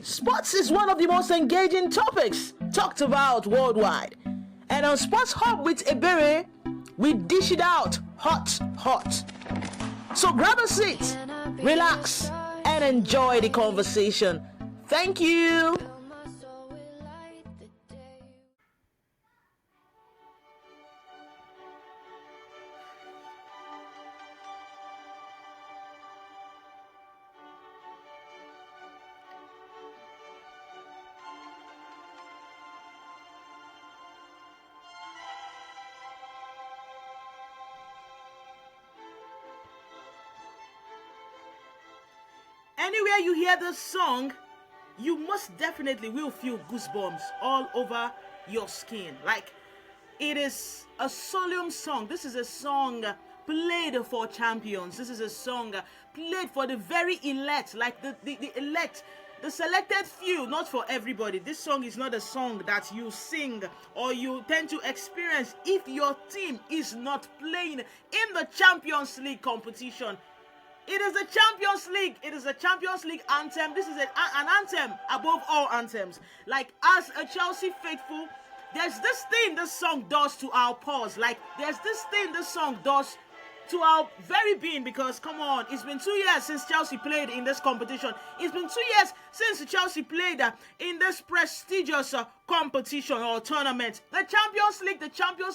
Sports is one of the most engaging topics talked about worldwide. And on Sports Hub with Ebere, we dish it out hot. So grab a seat, relax, and enjoy the conversation. Thank you. Anywhere you hear this song, you most definitely will feel goosebumps all over your skin. Like, it is a solemn song. This is a song played for champions. This is a song played for the very elect, like the elect, the selected few, not for everybody. This song is not a song that you sing or you tend to experience if your team is not playing in the Champions League competition. It is a Champions League. It is a Champions League anthem. This is an anthem above all anthems. Like, as a Chelsea faithful, there's this thing this song does to our pulse. Like, there's this thing this song does to our very being, because, come on, it's been 2 years since Chelsea played in this competition. It's been 2 years since Chelsea played in this prestigious competition or tournament. The Champions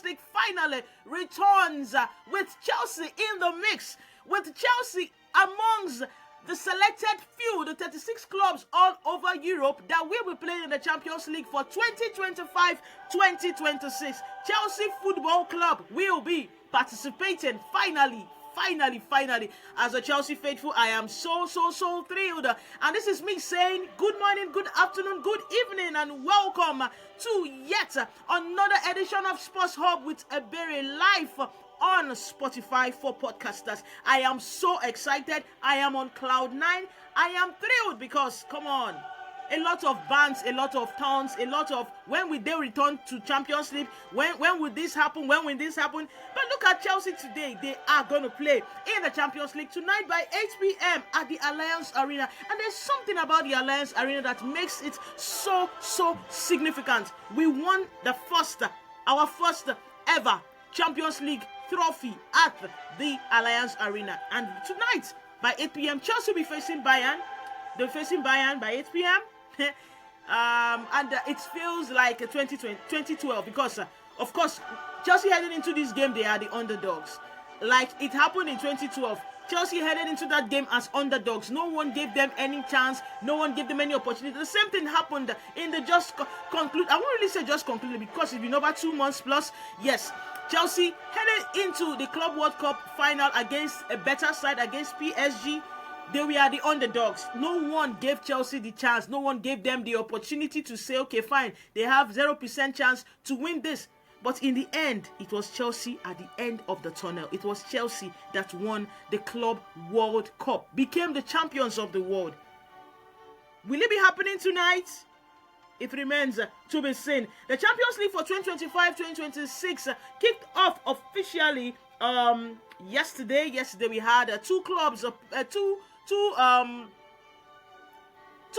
League finally returns with Chelsea in the mix. With Chelsea amongst the selected few, the 36 clubs all over Europe that will be playing in the Champions League for 2025-2026. Chelsea Football Club will be participating finally. As a Chelsea faithful, I am so thrilled. And this is me saying good morning, good afternoon, good evening, and welcome to yet another edition of Sports Hub with Ebere live on Spotify for podcasters. I am so excited. I am on cloud 9. I am thrilled because, come on, a lot of bands, a lot of towns, a lot of when will they return to Champions League? When will this happen? When will this happen? But look at Chelsea today. They are going to play in the Champions League tonight by 8 p.m. at the Alliance Arena. And there's something about the Alliance Arena that makes it so significant. We won our first ever Champions League trophy at the Alliance Arena. And tonight by 8 p.m. Chelsea will be facing Bayern. They're facing Bayern by 8 p.m. And it feels like 2012 because, of course, Chelsea headed into this game, they are the underdogs. Like it happened in 2012. Chelsea headed into that game as underdogs. No one gave them any chance. No one gave them any opportunity. The same thing happened in the just conclude. I won't really say just concluded because it's been over 2 months plus. Yes, Chelsea headed into the Club World Cup final against a better side, against PSG. They were the underdogs. No one gave Chelsea the chance. No one gave them the opportunity to say, okay, fine, they have 0% chance to win this. But in the end, it was Chelsea at the end of the tunnel. It was Chelsea that won the Club World Cup, became the champions of the world. Will it be happening tonight? It remains to be seen. The Champions League for 2025-2026 kicked off officially yesterday. Yesterday we had two clubs, two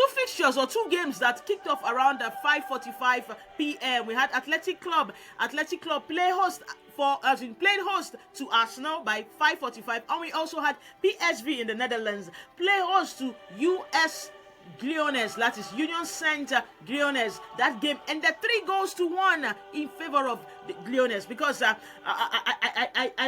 fixtures or two games that kicked off around 5:45 p.m. We had Athletic Club played host to Arsenal by 5:45, and we also had PSV in the Netherlands play host to US Lyonnais, that is Union Saint-Gilloise. That game ended 3-1 in favor of the Lyonnais because I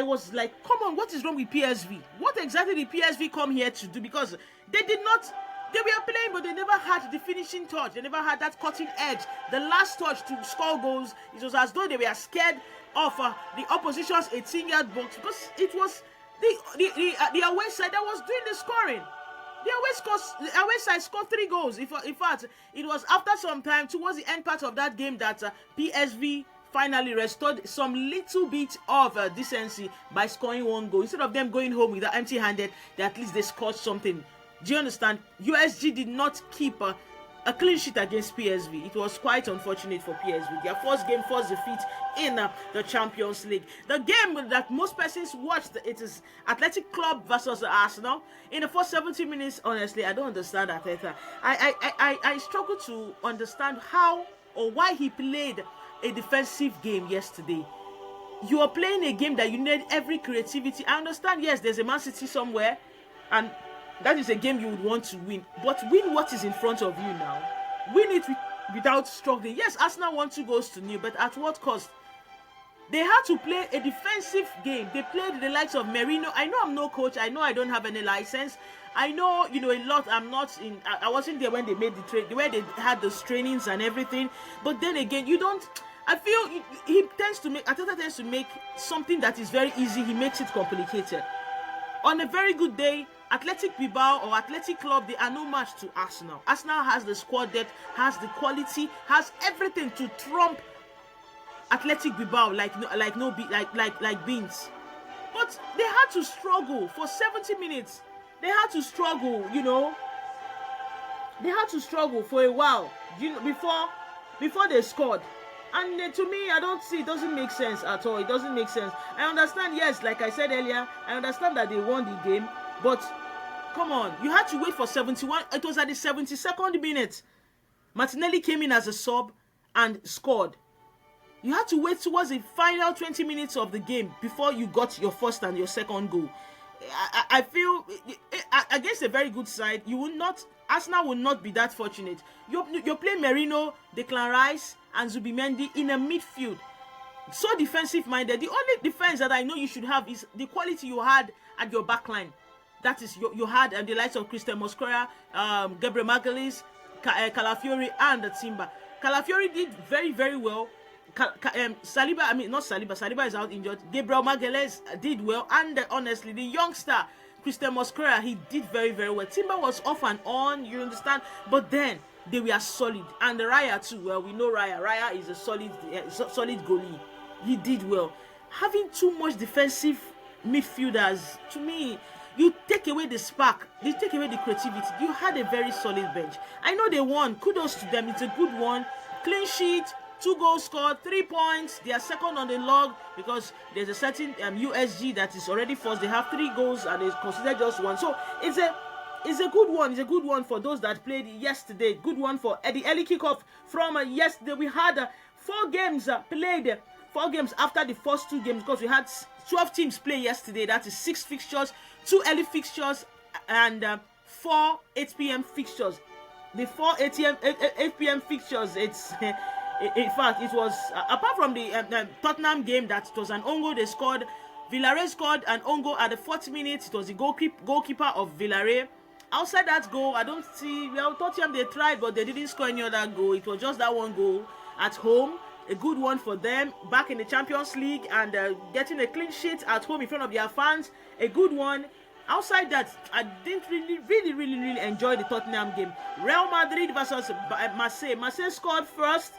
was like, come on, what is wrong with PSV? What exactly did PSV come here to do? Because they were playing, but they never had the finishing touch. They never had that cutting edge, the last touch to score goals. It was as though they were scared of the opposition's 18-yard box because it was the away side that was doing the scoring. The away side scored 3 goals. In fact, it was after some time, towards the end part of that game, that PSV finally restored some little bit of decency by scoring 1 goal. Instead of them going home with empty-handed, at least they scored something. Do you understand? USG did not keep a clean sheet against PSV. It was quite unfortunate for PSV. Their first game, first defeat in the Champions League. The game that most persons watched, it is Athletic Club versus Arsenal. In the first 70 minutes, honestly, I don't understand Arteta. I struggle to understand how or why he played a defensive game yesterday. You are playing a game that you need every creativity. I understand, yes, there's a Man City somewhere, and that is a game you would want to win. But win what is in front of you now. Win it without struggling. Yes, Arsenal won 2-0, but at what cost? They had to play a defensive game. They played the likes of Merino. I know I'm no coach. I know I don't have any license. I know, a lot. I'm not in. I wasn't there when they made where they had those trainings and everything. But then again, you don't. I feel Arteta tends to make something that is very easy. He makes it complicated. On a very good day, Athletic Bilbao or Athletic Club, they are no match to Arsenal. Arsenal has the squad depth, has the quality, has everything to trump Athletic Bilbao like beans. But they had to struggle for 70 minutes. They had to struggle, They had to struggle for a while, before they scored. And to me, I don't see, it doesn't make sense at all. It doesn't make sense. I understand, yes, like I said earlier, I understand that they won the game, but come on, you had to wait for 71. It was at the 72nd minute. Martinelli came in as a sub and scored. You had to wait towards the final 20 minutes of the game before you got your first and your second goal. I feel against a very good side, Arsenal will not be that fortunate. You're playing Merino, Declan Rice, and Zubimendi in a midfield. So defensive-minded. The only defense that I know you should have is the quality you had at your backline. That is, you had the likes of Christian Mosquera, Gabriel Magalhaes, Calafiori, and Timber. Calafiori did very, very well. Saliba is out injured. Gabriel Magalhaes did well, and honestly, the youngster Christian Mosquera, he did very, very well. Timber was off and on, you understand, but then they were solid, and Raya too. Well, we know Raya. Raya is a solid goalie. He did well. Having too much defensive midfielders, to me, you take away the spark, you take away the creativity. You had a very solid bench. I know they won. Kudos to them. It's a good one. Clean sheet. 2 goals scored, 3 points. They are second on the log because there's a certain USG that is already first. They have 3 goals and they consider just 1. So it's a good one. It's a good one for those that played yesterday. Good one for the early kickoff from yesterday. We had 4 games played. 4 games after the first 2 games because we had 12 teams play yesterday. That is 6 fixtures, 2 early fixtures, and 4 8 p.m. fixtures. The 4 8 p.m. fixtures, it's... In fact, it was, apart from the Tottenham game that it was an own goal they scored, Villarreal scored an own goal at the 40th minute. It was the goalkeeper of Villarreal. Outside that goal, I don't see, Tottenham, they tried, but they didn't score any other goal. It was just that one goal at home. A good one for them, back in the Champions League, and getting a clean sheet at home in front of their fans. A good one. Outside that, I didn't really enjoy the Tottenham game. Real Madrid versus Marseille. Marseille scored first.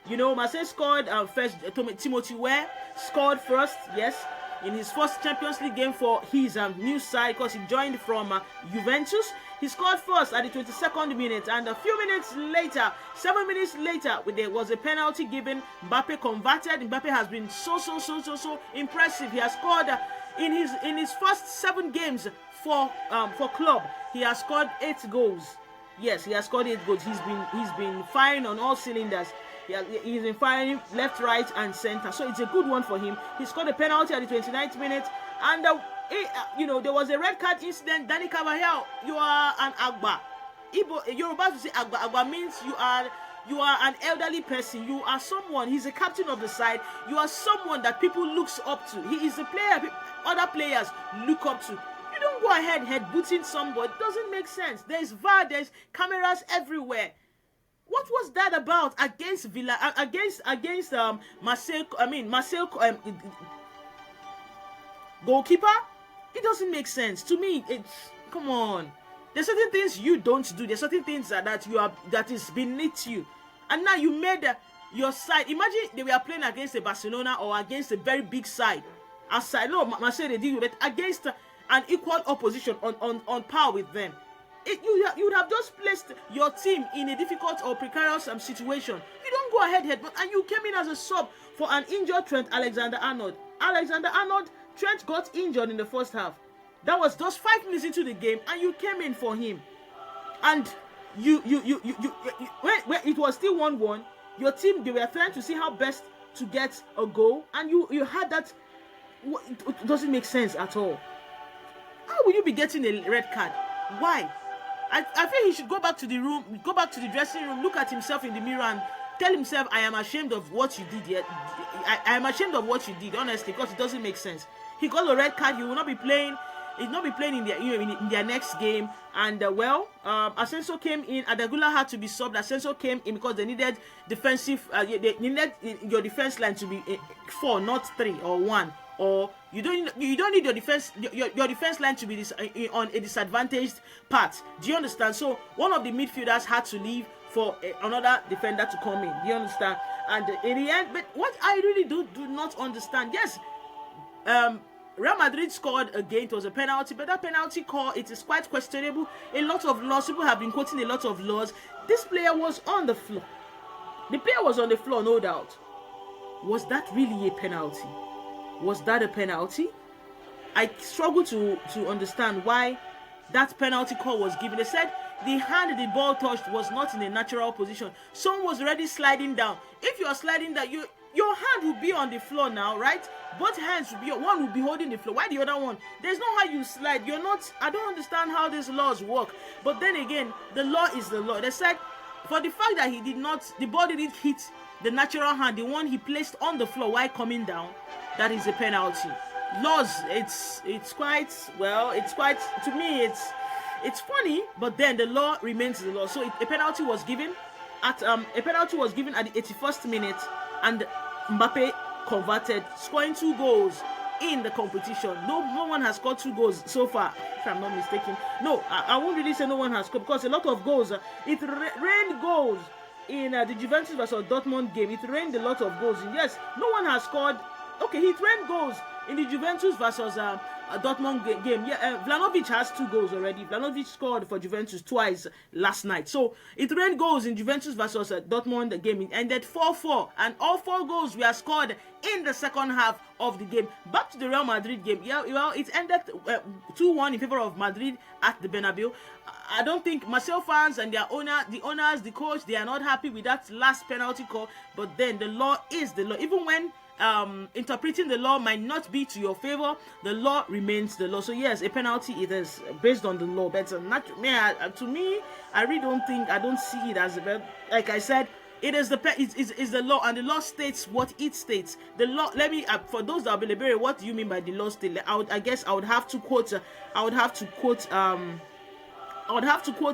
Marseille scored first. Timothy Weah scored first, yes, in his first Champions League game for his new side because he joined from Juventus. He scored first at the 22nd minute, and a few minutes later, 7 minutes later, there was a penalty given. Mbappe converted. Mbappe has been so impressive. He has scored in his first 7 games for club. He has scored 8 goals. Yes, he has scored 8 goals. He's been firing on all cylinders. He's been firing left, right, and center. So it's a good one for him. He scored a penalty at the 29th minute. And, there was a red card incident. Danny Carvajal, you are an Agba. You're about to say Agba. Agba means you are an elderly person. You are someone. He's a captain of the side. You are someone that people looks up to. He is a player other players look up to. You don't go ahead headbutting somebody. It doesn't make sense. There's VAR. There's cameras everywhere. What was that about against Marseille? Marseille goalkeeper. It doesn't make sense to me. Come on. There's certain things you don't do. There's certain things that is beneath you, and now you made your side. Imagine they were playing against a Barcelona or against a very big side. Aside, no, Marseille they did it against an equal opposition on par with them. You would have just placed your team in a difficult or precarious situation. You don't go ahead, but and you came in as a sub for an injured Trent Alexander-Arnold. Trent got injured in the first half. That was just 5 minutes into the game, and you came in for him. And when it was still 1-1, your team, they were trying to see how best to get a goal, and you had that. It doesn't make sense at all. How will you be getting a red card? Why? I feel he should go back to the room, go back to the dressing room, look at himself in the mirror and tell himself, I am ashamed of what you did here. I am ashamed of what you did, honestly, because it doesn't make sense. He got a red card. He will not be playing. He'll not be playing in their next game. And Asensio came in. Adagula had to be subbed. Asensio came in because they needed defensive. They needed your defense line to be 4, not 3 or 1. Or you don't need your defense line to be on a disadvantaged part. Do you understand? So one of the midfielders had to leave for another defender to come in. Do you understand? And in the end, but what I really do not understand, yes, Real Madrid scored again. It was a penalty, but that penalty call, it is quite questionable. A lot of laws, people have been quoting a lot of laws. This player was on the floor. The player was on the floor, no doubt. Was that really a penalty? Was that a penalty? I struggle to understand why that penalty call was given. They said the hand the ball touched was not in a natural position. Someone was already sliding down. If you are sliding down, your hand will be on the floor now, right? Both hands will be, one will be holding the floor. Why the other one? There's no how you slide. You're not, I don't understand how these laws work. But then again, the law is the law. They said for the fact that the ball didn't hit the natural hand, the one he placed on the floor while coming down, that is a penalty. Laws, it's quite, to me, it's funny, but then the law remains the law. So a penalty was given at the 81st minute, and Mbappe converted, scoring 2 goals in the competition. No one has scored 2 goals so far, if I'm not mistaken. No, I won't really say no one has scored, because a lot of goals. It rained goals in the Juventus versus Dortmund game. It rained a lot of goals. Yes, no one has scored. Okay, he rained goals in the Juventus versus Dortmund game. Yeah, Vlahovic has 2 goals already. Vlahovic scored for Juventus twice last night. So it rained goals in Juventus versus Dortmund game. It ended 4-4, and all 4 goals were scored in the second half of the game. Back to the Real Madrid game. Yeah, well, it ended 2-1 in favor of Madrid at the Bernabeu. I don't think Marseille fans and the owners, the coach, they are not happy with that last penalty call. But then the law is the law. Even when interpreting the law might not be to your favor, the law remains the law. So yes, a penalty, it is based on the law, but to me, I really don't see it as a, like I said, it is the law, and the law states what it states. The law, let me for those that will be liberated, what do you mean by the law state? I guess I would have to quote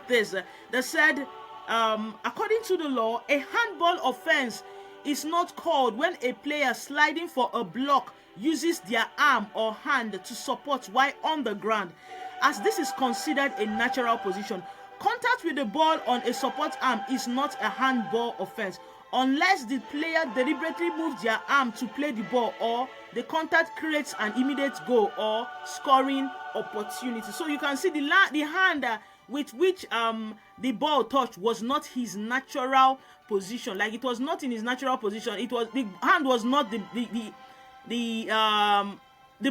this that said, according to the law, a handball offense is not called when a player sliding for a block uses their arm or hand to support while on the ground, as this is considered a natural position. Contact with the ball on a support arm is not a handball offense unless the player deliberately moves their arm to play the ball, or the contact creates an immediate goal or scoring opportunity. So you can see the hand with which the ball touched was not his natural position. Like, it was not in his natural position. It was, the hand was not the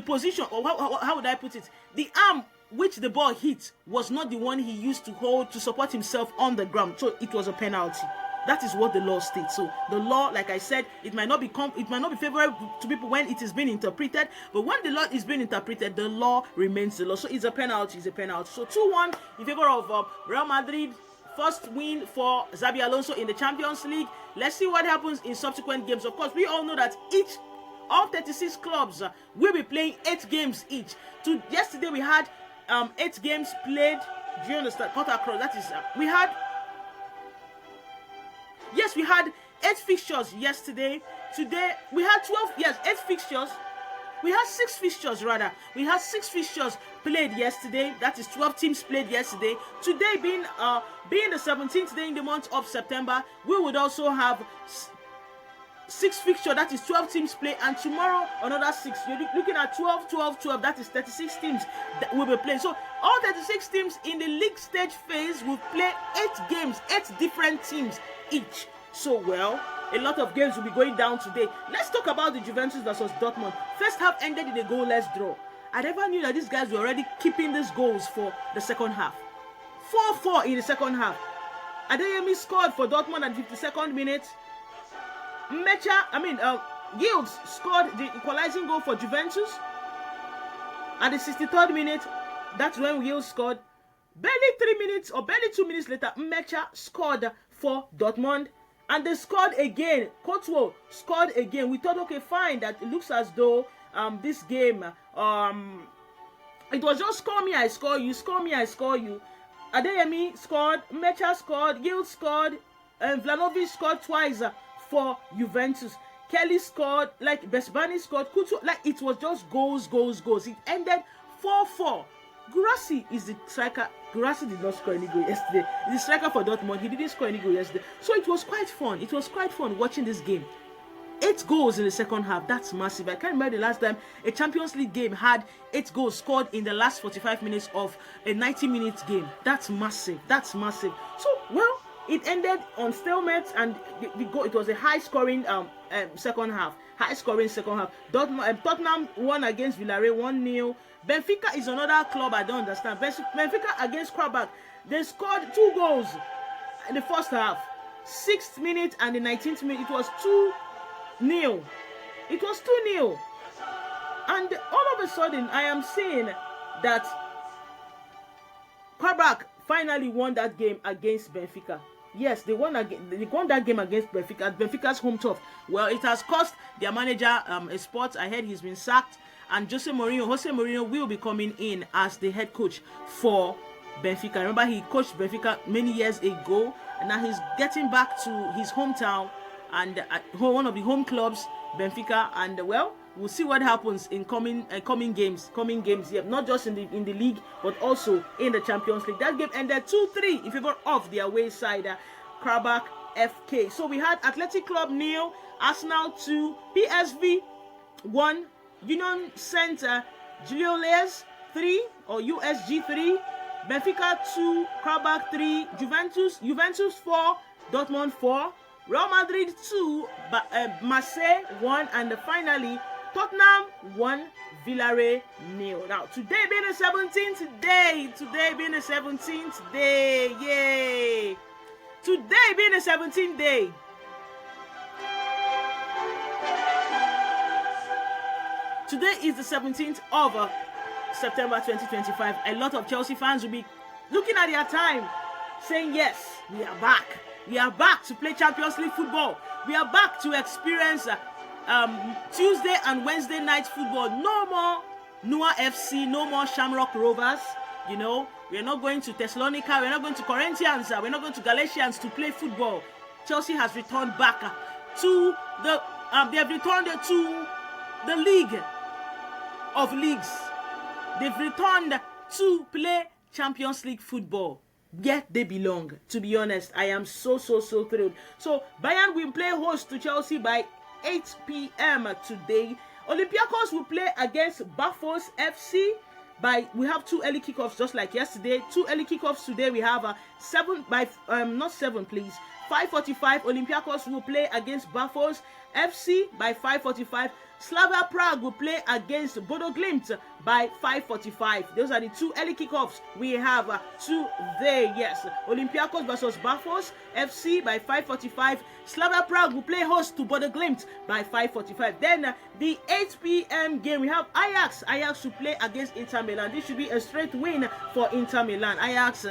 position, or how would I put it? The arm which the ball hit was not the one he used to hold to support himself on the ground. So it was a penalty. That is what the law states. So the law, like I said, it might not be favorable to people when it is being interpreted, but when the law is being interpreted, the law remains the law. So it's a penalty. It's a penalty. So 2-1 in favor of Real Madrid. First win for Xabi Alonso in the Champions League. Let's see what happens in subsequent games. Of course, we all know that all 36 clubs will be playing 8 games each. Yesterday we had 8 games played. Do you understand? Cut across. That is we had 8 fixtures yesterday. Today we had 12. Yes, 8 fixtures. We had 6 fixtures rather. We had 6 fixtures played yesterday. That is 12 teams played yesterday. Today being the 17th day in the month of September, we would also have 6 fixture, that is 12 teams play, and tomorrow another 6. You're looking at 12, 12, 12. That is 36 teams that will be playing. So all 36 teams in the league stage phase will play 8 games, 8 different teams each. So, well, a lot of games will be going down today. Let's talk about the Juventus versus Dortmund. First half ended in a goalless draw. I never knew that these guys were already keeping these goals for the second half. 4-4 in the second half. Adeyemi scored for Dortmund at 52nd minute. Yields scored the equalizing goal for Juventus at the 63rd minute. That's when Yields scored. Barely 3 minutes or barely 2 minutes later, Mecha scored for Dortmund, and they scored again. Courtois scored again. We thought, okay, fine, that it looks as though this game it was just score me, I score you, score me, I score you. Adeyemi scored, Mecha scored, Yields scored, and Vlahovic scored twice for Juventus. Kelly scored, like Besbani scored, Couture, like it was just goals. It ended 4-4. Guirassy is the striker. Guirassy did not score any goal yesterday. He's the striker for Dortmund. He didn't score any goal yesterday. So it was quite fun. It was quite fun watching this game. 8 goals in the second half. That's massive. I can't remember the last time a Champions League game had 8 goals scored in the last 45 minutes of a 90-minute game. That's massive. That's massive. So, well, it ended on stalemate, and the goal, it was a high-scoring second half. High-scoring second half. Tottenham won against Villarreal 1-0. Benfica is another club I don't understand. Benfica against Karabakh. They scored 2 goals in the first half. 6th minute and the 19th minute. It was 2-0. It was 2-0. And all of a sudden, I am seeing that Karabakh finally won that game against Benfica. Yes, they won that game against Benfica at Benfica's home turf. Well, it has cost their manager a spot. I heard he's been sacked. And Jose Mourinho will be coming in as the head coach for Benfica. Remember, he coached Benfica many years ago, and now he's getting back to his hometown and one of the home clubs, Benfica. And well, we'll see what happens in coming games. Yeah, not just in the league, but also in the Champions League. That game ended 2-3 in favor of the away side, Karabakh FK. So we had Athletic Club 0, Arsenal 2, PSV 1. Union Center, Gilioles 3 or USG 3, Benfica 2, Karabakh 3, Juventus 4, Dortmund 4, Real Madrid 2, Marseille 1, and finally Tottenham 1, Villarreal 0. Now today being the 17th day, yay! Today being the 17th day. Today is the 17th of September 2025. A lot of Chelsea fans will be looking at their time saying, yes, we are back. We are back to play Champions League football. We are back to experience Tuesday and Wednesday night football. No more Noah FC, no more Shamrock Rovers. You know, we are not going to Thessalonica, we are not going to Corinthians, we are not going to Galatians to play football. Chelsea has returned back to they have returned to the league of leagues. They've returned to play Champions League football. Yet they belong. To be honest, I am so thrilled. So Bayern will play host to Chelsea by 8 p.m. today. Olympiacos will play against Bafos FC. We have 2 early kickoffs just like yesterday. 2 early kickoffs today. We have 5:45. Olympiacos will play against Bafos FC by 5:45. Slavia Prague will play against Bodo Glimt by 5:45. Those are the 2 early kickoffs we have today. Yes, Olympiacos versus Bafos FC by 5:45. Slavia Prague will play host to Bodo Glimt by 5:45. Then the 8 p.m. game, we have Ajax. Ajax will play against Inter Milan. This should be a straight win for Inter Milan. Ajax,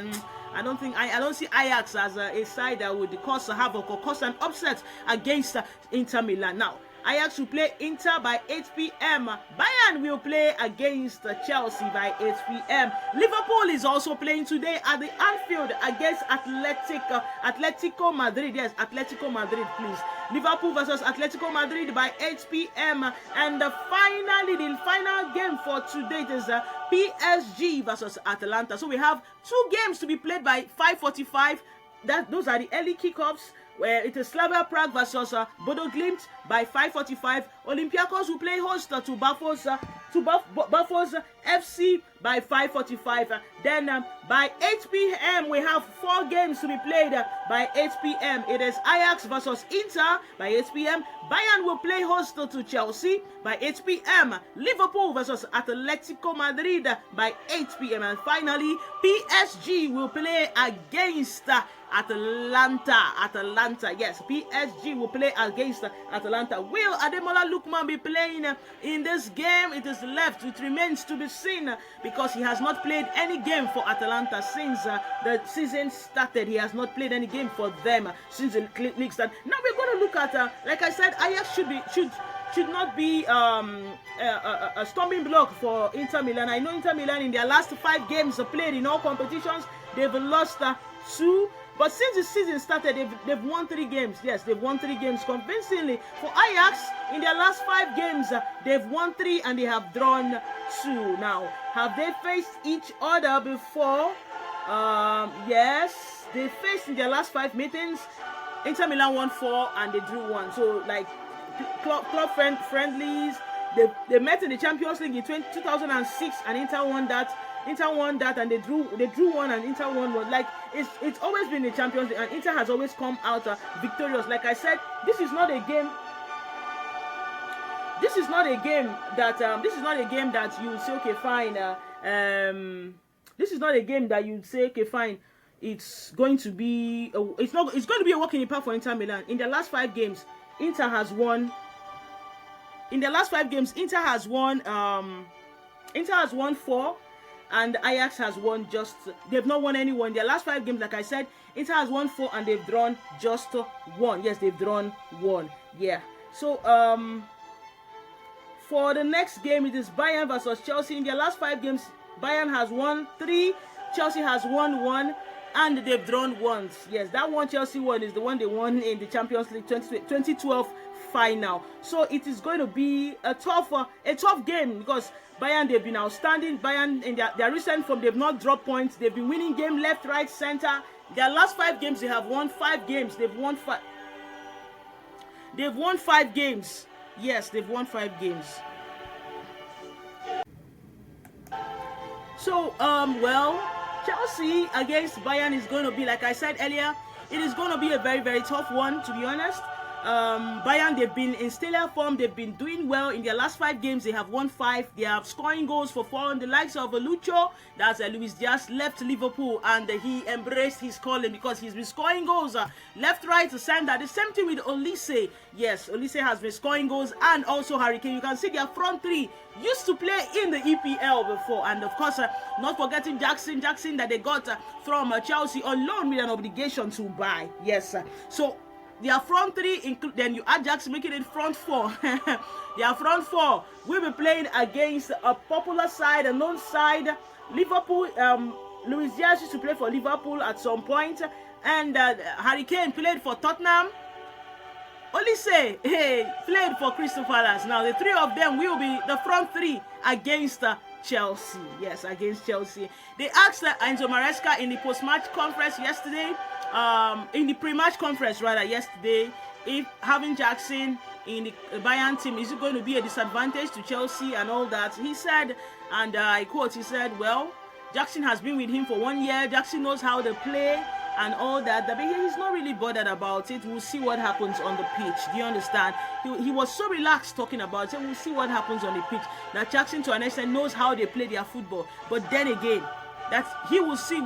I don't see Ajax as a side that would cause a havoc or cause an upset against Inter Milan. Now, Ajax will play Inter by 8 p.m. Bayern will play against Chelsea by 8 p.m. Liverpool is also playing today at the Anfield against Atletico Madrid. Yes, Atletico Madrid, please. Liverpool versus Atletico Madrid by 8 p.m. And finally, the final game for today is PSG versus Atalanta. So we have 2 games to be played by 5:45. Those are the early kickoffs. where it is Slavia Prague versus Bodo Glimt by 5:45. Olympiacos will play host to Bafos FC by 5:45. Then by 8 p.m. we have 4 games to be played. By 8 p.m. it is Ajax versus Inter. By 8 p.m. Bayern will play host to Chelsea. By 8 p.m. Liverpool versus Atletico Madrid by 8 p.m. And finally PSG will play against Atalanta. Yes, PSG will play against Atalanta. Will Ademola Lookman be playing in this game? It is left. It remains to be seen because he has not played any game for Atalanta since the season started. He has not played any game for them since the league started. Now we're going to look at, like I said, Ajax should not be a stumbling block for Inter Milan. I know Inter Milan in their last 5 games played in all competitions, they've lost 2. But since the season started, they've won 3 games. Yes, they've won 3 games convincingly. For Ajax, in their last 5 games, they've won 3 and they have drawn 2. Now, have they faced each other before? Yes, they faced in their last 5 meetings. Inter Milan won 4 and they drew 1. So, like, club friendlies. They met in the Champions League in 2006 and Inter won that. Inter won that and they drew 1 and Inter won 1. Like it's always been the Champions League and Inter has always come out victorious. Like I said, this is not a game. This is not a game that you say okay fine. This is not a game that you say okay fine. It's going to be a walk in the park for Inter Milan. In the last 5 games, Inter has won. In the last 5 games, Inter has won 4. And Ajax has won they've not won anyone. In their last 5 games, like I said, Inter has won 4 and they've drawn just 1. Yes, they've drawn 1. Yeah. So, for the next game, it is Bayern versus Chelsea. In their last 5 games, Bayern has won 3, Chelsea has won 1, and they've drawn 1. Yes, that one Chelsea won is the one they won in the Champions League 2012 final. So it is going to be a tough game because Bayern, they've been outstanding. Bayern in their recent form, they've not dropped points. They've been winning game left, right, center. Their last 5 games, they have won 5 games. They've won 5 games. Yes, they've won 5 games. So, Chelsea against Bayern is going to be, like I said earlier, it is going to be a very, very tough one, to be honest. Bayern, they've been in stellar form. They've been doing well in their last 5 games. They have won 5. They have scoring goals for 4. The likes of Lucho, that's Luis Diaz, left Liverpool and he embraced his calling because he's been scoring goals left, right, center. The same thing with Olise. Yes, Olise has been scoring goals and also Harry Kane. You can see their front 3 used to play in the EPL before, and of course, not forgetting Jackson that they got from Chelsea on loan with an obligation to buy. Yes, so. Their front 3 then you add Jackson, making it front 4. Their front 4 will be playing against a popular side, a known side. Liverpool, Luis Diaz used to play for Liverpool at some point, and Harry Kane played for Tottenham. Olise, played for Crystal Palace. Now the 3 of them will be the front 3 against Chelsea. Yes, against Chelsea. They asked Enzo Maresca in the post-match conference yesterday. In the pre-match conference yesterday, if having Jackson in the Bayern team is it going to be a disadvantage to Chelsea and all that. He said, and I quote, he said, well, Jackson has been with him for 1 year. Jackson knows how they play and all that. But he's not really bothered about it. We'll see what happens on the pitch. Do you understand? He was so relaxed talking about it. We'll see what happens on the pitch. That Jackson to an extent knows how they play their football. But then again, that we will see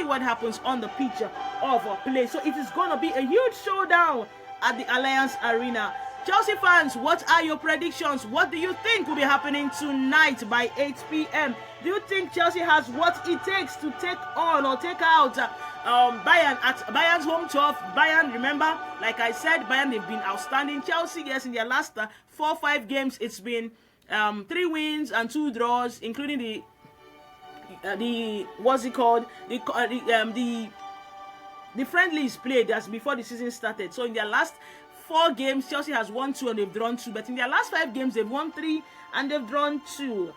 what happens on the pitch of play. So it is going to be a huge showdown at the Allianz Arena. Chelsea fans, what are your predictions? What do you think will be happening tonight by 8 p.m.? Do you think Chelsea has what it takes to take on or take out Bayern at Bayern's home turf? Bayern, remember, like I said, Bayern, they've been outstanding. Chelsea, yes, in their last 4-5 games, it's been 3 wins and 2 draws, including the friendlies played that's before the season started. So in their last 4 games, Chelsea has won 2 and they've drawn 2. But in their last 5 games, they've won 3 and they've drawn 2.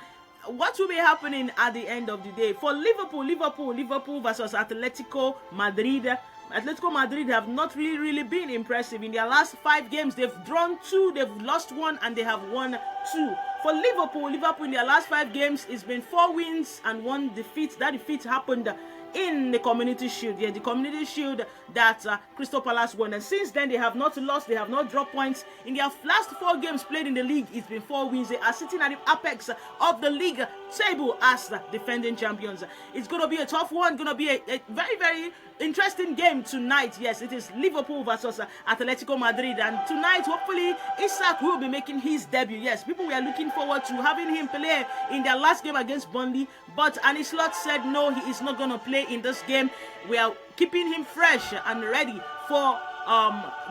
What will be happening at the end of the day? For Liverpool versus Atletico Madrid. Atletico Madrid have not really been impressive. In their last 5 games, they've drawn 2, they've lost 1, and they have won 2. For Liverpool in their last 5 games, it's been 4 wins and 1 defeat. That defeat happened in the Community Shield. Yeah, the Community Shield that Crystal Palace won. And since then, they have not lost, they have not dropped points. In their last 4 games played in the league, it's been 4 wins. They are sitting at the apex of the league table as the defending champions. It's going to be a tough one, going to be a very interesting game tonight. Yes, it is Liverpool versus Atletico Madrid. And tonight, hopefully, Isak will be making his debut. Yes, people were looking forward to having him play in their last game against Burnley, but Arne Slot said no, he is not going to play in this game. We are keeping him fresh and ready for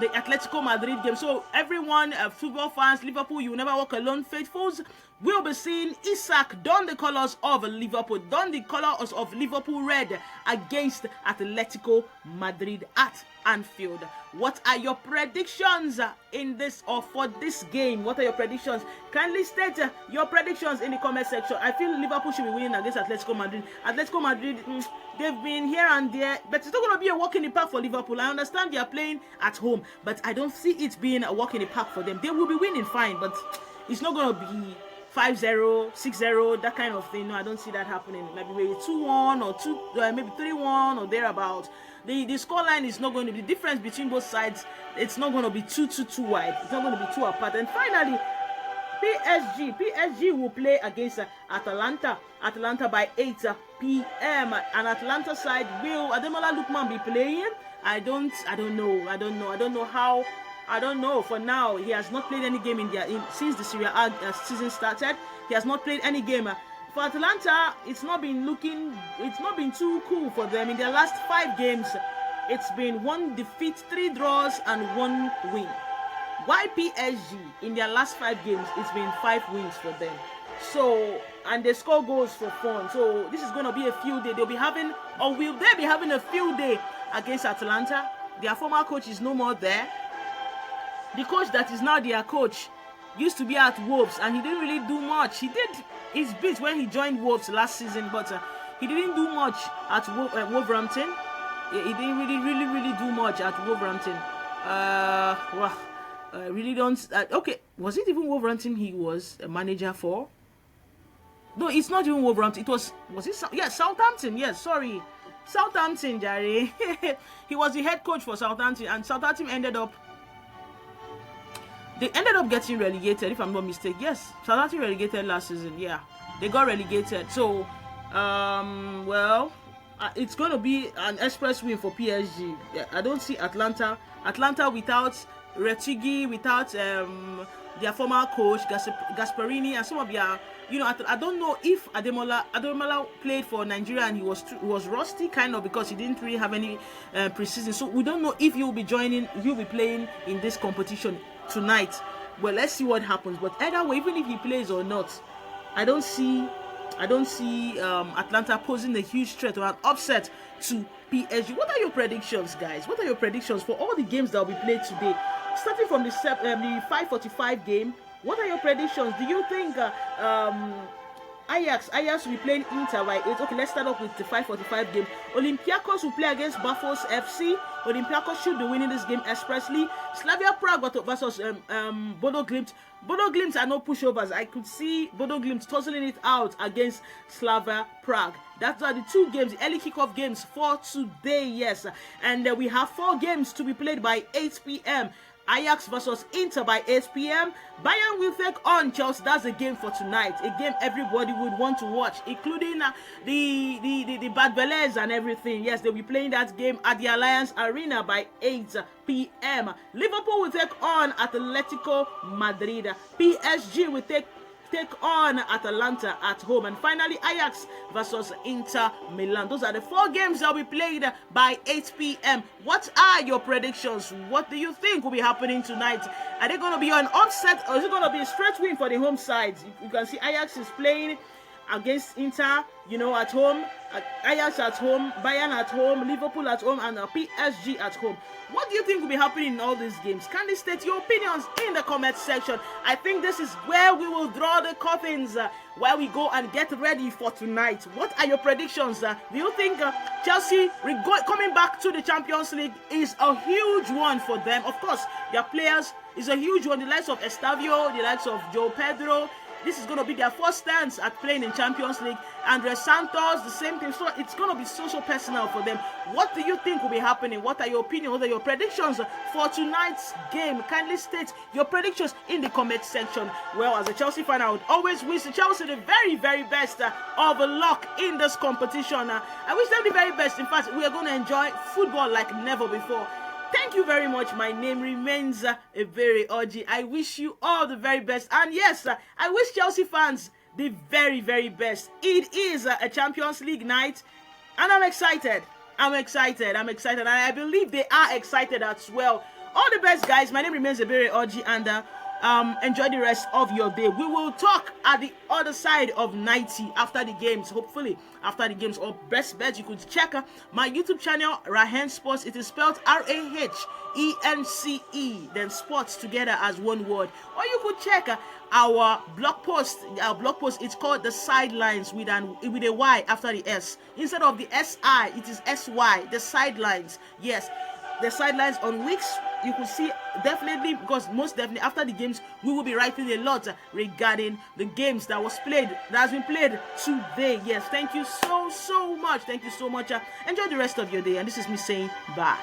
the Atletico Madrid game. So everyone, football fans, Liverpool, you will never walk alone faithfuls, will be seeing Isak don the colors of Liverpool, don the colors of Liverpool red against Atletico Madrid at Anfield. What are your predictions in this or for this game? What are your predictions? Kindly state your predictions in the comment section. I feel Liverpool should be winning against Atletico Madrid. Atletico Madrid, they've been here and there, but it's not going to be a walk in the park for Liverpool. I understand they are playing at home, but I don't see it being a walk in the park for them. They will be winning fine, but it's not going to be 5-0, 6-0, that kind of thing. No, I don't see that happening. Maybe 2-1 or maybe 3-1 or thereabout. The scoreline is not going to be, the difference between both sides, it's not going to be too wide. It's not going to be too apart. And finally, PSG will play against Atalanta by 8 p.m. And Atlanta side, will Ademola Lookman be playing? I don't know. For now, he has not played any game since the Serie A season started. He has not played any game. For Atalanta, it's not been too cool for them. In their last 5 games, it's been 1 defeat, 3 draws, and 1 win. Why PSG? In their last 5 games, it's been 5 wins for them. So, and they score goals for fun. So this is going to be a field day. Will they be having a field day against Atalanta? Their former coach is no more there. The coach that is now their coach used to be at Wolves, and he didn't really do much. He did his bit when he joined Wolves last season, but he didn't do much at Wolverhampton. He didn't really do much at Wolverhampton. Really don't. Okay, was it even Wolverhampton he was a manager for? No, it's not even Wolverhampton. Was it? Yes, Southampton. Yes, sorry, Southampton, Jerry. He was the head coach for Southampton, and Southampton ended up getting relegated, if I'm not mistaken. Yes, Southampton relegated last season. Yeah, they got relegated. So, it's going to be an express win for PSG. Yeah, I don't see Atlanta without Retigi, without their former coach Gasperini, and some of their, I don't know if Ademola played for Nigeria and he was rusty kind of, because he didn't really have any preseason. So we don't know if he'll be playing in this competition tonight. Well, let's see what happens. But either way, even if he plays or not, I don't see Atlanta posing a huge threat or an upset to PSG. What are your predictions, guys? What are your predictions for all the games that will be played today? Starting from the 5:45 game, what are your predictions? Do you think Ajax will be playing Inter by 8? Okay, let's start off with the 5:45 game. Olympiacos will play against Bafos FC. Olympiacos should be winning this game expressly. Slavia Prague versus Bodo Glimt. Bodo Glimt are no pushovers. I could see Bodo Glimt tussling it out against Slavia Prague. That's are the 2 games, the early kickoff games for today, yes. And we have 4 games to be played by 8 p.m. Ajax versus Inter by 8 p.m. Bayern will take on Chelsea. That's a game for tonight. A game everybody would want to watch, including the Bad Belets and everything. Yes, they'll be playing that game at the Alliance Arena by 8 p.m. Liverpool will take on Atletico Madrid. PSG will take on Atalanta at home. And finally, Ajax versus Inter Milan. Those are the 4 games that will be played by 8 p.m. What are your predictions? What do you think will be happening tonight? Are they going to be an upset, or is it going to be a straight win for the home side? You can see Ajax is playing against Inter, at home, Ajax at home, Bayern at home, Liverpool at home, and PSG at home. What do you think will be happening in all these games? Kindly state your opinions in the comment section. I think this is where we will draw the curtains, where we go and get ready for tonight. What are your predictions? Do you think Chelsea coming back to the Champions League is a huge one for them? Of course, their players is a huge one. The likes of Estavio, the likes of Joe Pedro. This is going to be their first chance at playing in Champions League. Andres Santos, the same thing. So it's going to be so personal for them. What do you think will be happening? What are your opinions? What are your predictions for tonight's game? Kindly state your predictions in the comment section. Well, as a Chelsea fan, I would always wish Chelsea the very, very best of luck in this competition. I wish them the very best. In fact, we are going to enjoy football like never before. Thank you very much. My name remains Ebere Oji. I wish you all the very best. And yes, I wish Chelsea fans the very, very best. It is a Champions League night. And I'm excited. And I believe they are excited as well. All the best, guys. My name remains Ebere Oji. And enjoy the rest of your day. We will talk at the other side of 90 after the games, hopefully after the games. Or best bet, you could check my YouTube channel, Rahen Sports. It is spelled RAHENCE, then sports together as one word. Or you could check our blog post. It's called The Sidelines with a Y after the S. Instead of the SI, it is SY. The Sidelines. Yes, The Sidelines on weeks. You could see definitely, because most definitely after the games we will be writing a lot regarding the games that has been played today. Yes, thank you so much. Enjoy the rest of your day, and this is me saying bye.